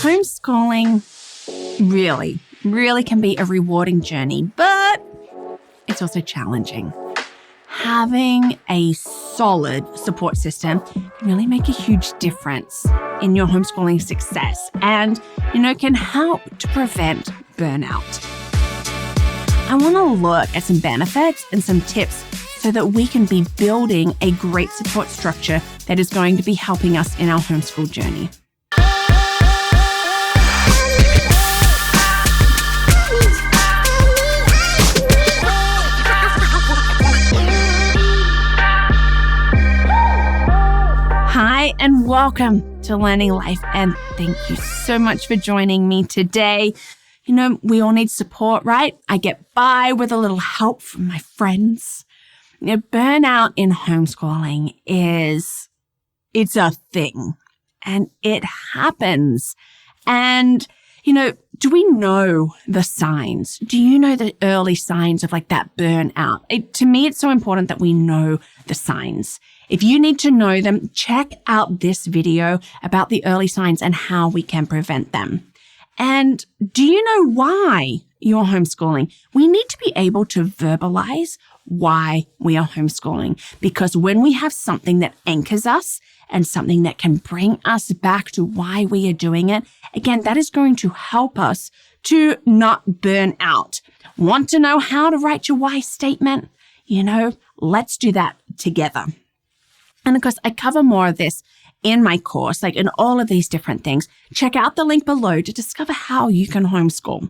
Homeschooling really can be a rewarding journey, but it's also challenging. Having a solid support system can really make a huge difference in your homeschooling success and, can help to prevent burnout. I want to look at some benefits and some tips so that we can be building a great support structure that is going to be helping us in our homeschool journey. Hi, and welcome to Learning Life, and thank you so much for joining me today. We all need support, right? I get by with a little help from my friends. Burnout in homeschooling it's a thing, and it happens. And, do we know the signs? Do you know the early signs of that burnout? To me, it's so important that we know the signs. If you need to know them, check out this video about the early signs and how we can prevent them. And do you know why you're homeschooling? We need to be able to verbalize why we are homeschooling, because when we have something that anchors us and something that can bring us back to why we are doing it, again, that is going to help us to not burn out. Want to know how to write your why statement? Let's do that together. And of course, I cover more of this in my course, in all of these different things. Check out the link below to discover how you can homeschool.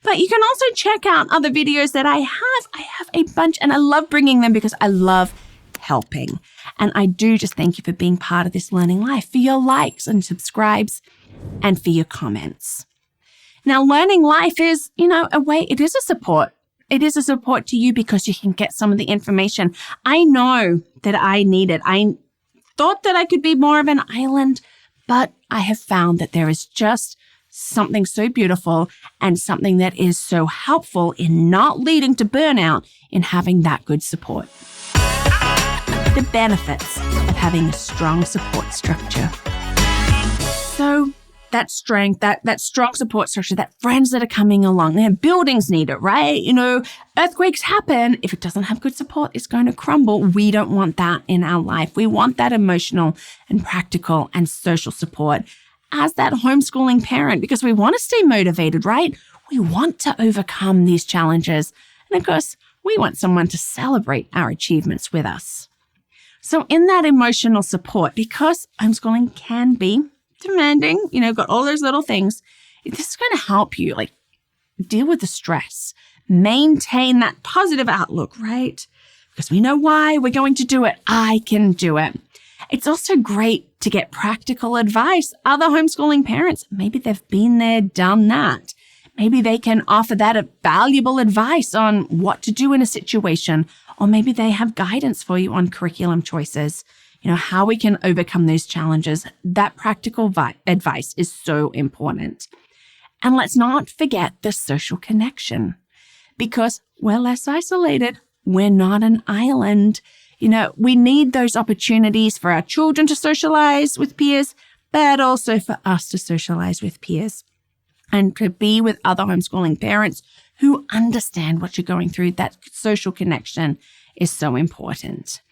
But you can also check out other videos that I have. I have a bunch, and I love bringing them because I love helping. And I do just thank you for being part of this Learning Life, for your likes and subscribes, and for your comments. Now, Learning Life is, a way, it is a support. It is a support to you because you can get some of the information. I know that I need it. I thought that I could be more of an island, but I have found that there is just something so beautiful and something that is so helpful in not leading to burnout in having that good support. The benefits of having a strong support structure. So that strength, that strong support structure, that friends that are coming along, buildings need it, right? Earthquakes happen. If it doesn't have good support, it's going to crumble. We don't want that in our life. We want that emotional and practical and social support as that homeschooling parent, because we want to stay motivated, right? We want to overcome these challenges. And of course, we want someone to celebrate our achievements with us. So in that emotional support, because homeschooling can be demanding, got all those little things, this is going to help you deal with the stress, maintain that positive outlook, right? Because we know why we're going to do it. I can do it. It's also great to get practical advice. Other homeschooling parents, maybe they've been there, done that. Maybe they can offer that valuable advice on what to do in a situation, or maybe they have guidance for you on curriculum choices, how we can overcome those challenges. That practical advice is so important. And let's not forget the social connection, because we're less isolated. We're not an island. We need those opportunities for our children to socialize with peers, but also for us to socialize with peers and to be with other homeschooling parents who understand what you're going through. That social connection is so important.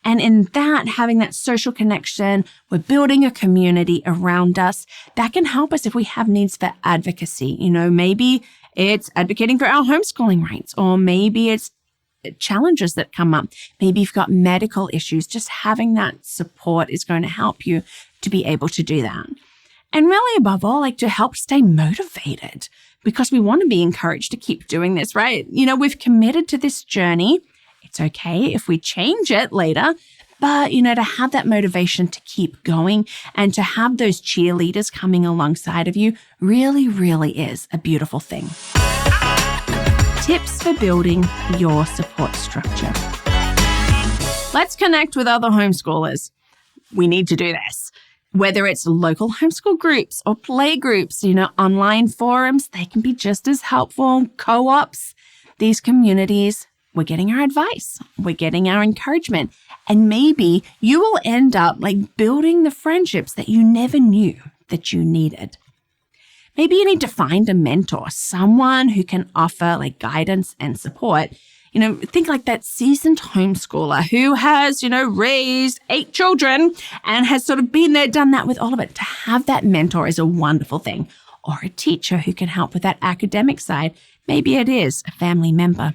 And in that, having that social connection, we're building a community around us that can help us if we have needs for advocacy. Maybe it's advocating for our homeschooling rights, or maybe it's challenges that come up. Maybe you've got medical issues. Just having that support is going to help you to be able to do that. And really, above all, to help stay motivated, because we want to be encouraged to keep doing this, right? We've committed to this journey. It's okay if we change it later, but, to have that motivation to keep going and to have those cheerleaders coming alongside of you really, really is a beautiful thing. Tips for building your support structure. Let's connect with other homeschoolers. We need to do this. Whether it's local homeschool groups or play groups, online forums, they can be just as helpful. Co-ops, these communities, we're getting our advice, we're getting our encouragement, and maybe you will end up building the friendships that you never knew that you needed. maybe you need to find a mentor, someone who can offer like guidance and support. Think like that seasoned homeschooler who has, raised 8 children and has sort of been there, done that with all of it. To have that mentor is a wonderful thing. Or a teacher who can help with that academic side. Maybe it is a family member.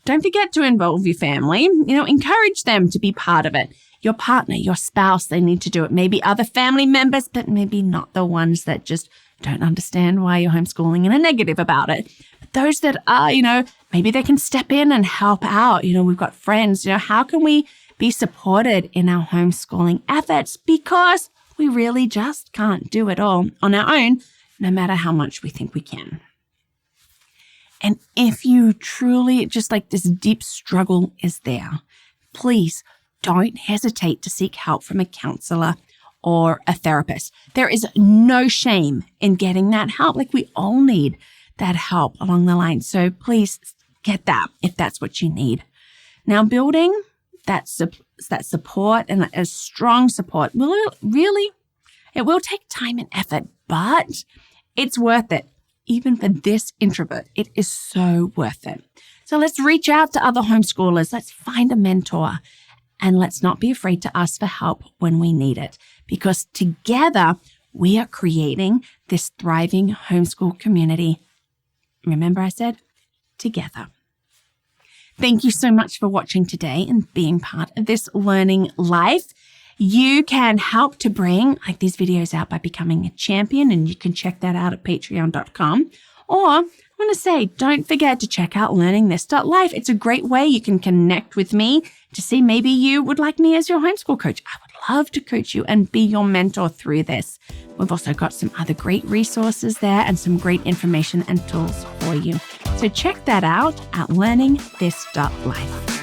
Don't forget to involve your family. Encourage them to be part of it. Your partner, your spouse, they need to do it. Maybe other family members, but maybe not the ones that just don't understand why you're homeschooling and are negative about it. But those that are, maybe they can step in and help out. We've got friends. How can we be supported in our homeschooling efforts? Because we really just can't do it all on our own, no matter how much we think we can. And if you truly just like this deep struggle is there, please don't hesitate to seek help from a counselor or a therapist. There is no shame in getting that help. Like we all need that help along the line. So please get that if that's what you need. Now, building that support and a strong support it will take time and effort, but it's worth it. Even for this introvert, it is so worth it. So let's reach out to other homeschoolers. Let's find a mentor. And let's not be afraid to ask for help when we need it, because together we are creating this thriving homeschool community. Remember I said together. Thank you so much for watching today and being part of this Learning Life. You can help to bring these videos out by becoming a champion, and you can check that out at patreon.com. Or I want to say, don't forget to check out LearningThis.Life. It's a great way you can connect with me to see maybe you would like me as your homeschool coach. I would love to coach you and be your mentor through this. We've also got some other great resources there and some great information and tools for you. So check that out at LearningThis.Life.